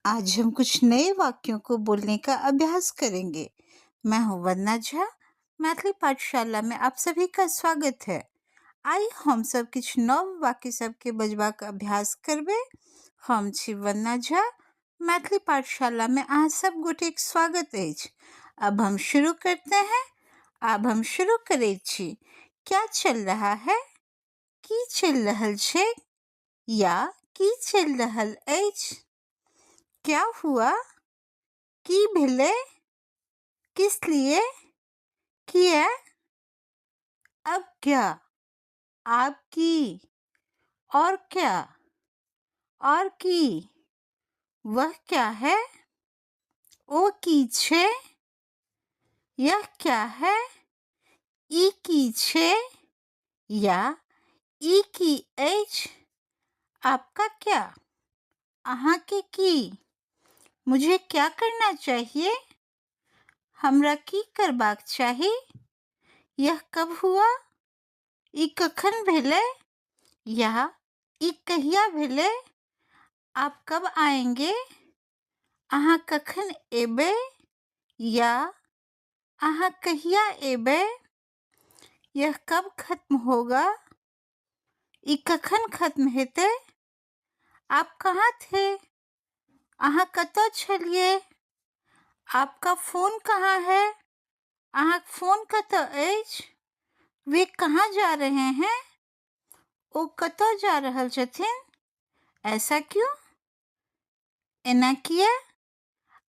आज हम कुछ नए वाक्यों को बोलने का अभ्यास करेंगे। मैं हूँ वंदना झा। मैथिली पाठशाला में आप सभी का स्वागत है। आइ हम सब किछ नव वाक्य सबके बजबाक अभ्यास करबे। हम छी वंदना झा। मैथिली पाठशाला में अहाँ सब गोटेक स्वागत अछि। अब हम शुरू करते हैं। अब हम शुरू करे छी। क्या चल रहा है? की चल रहल छै? या की चल रहल अछि? क्या हुआ? की भेले? किस लिए? किया? अब क्या? आपकी? और क्या? और की? वह क्या है? ओ की छे? यह क्या है? ई की छे? या ई की अछि? आपका क्या? अहाँ के की? मुझे क्या करना चाहिए? हमरा की करबाक चाही? यह कब हुआ? ई कखन भेले? या ई कहिया भेले? आप कब आएंगे? अहाँ कखन एबे? या अहाँ कहिया एबे? यह कब खत्म होगा? ई कखन खत्म हेते? आप कहाँ थे? अहाँ कतऽ छलिए? आपका फ़ोन कहाँ है? अहाँ फ़ोन कतऽ अछि? वे कहाँ जा रहे हैं? ओ कतऽ जा रहल छथिन? ऐसा क्यों? एना किया?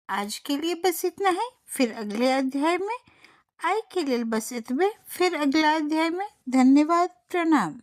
आज के लिए बस इतना ही। फिर अगले अध्याय में। आइ के लिए बस इतबे। फिर अगला अध्याय में। धन्यवाद। प्रणाम।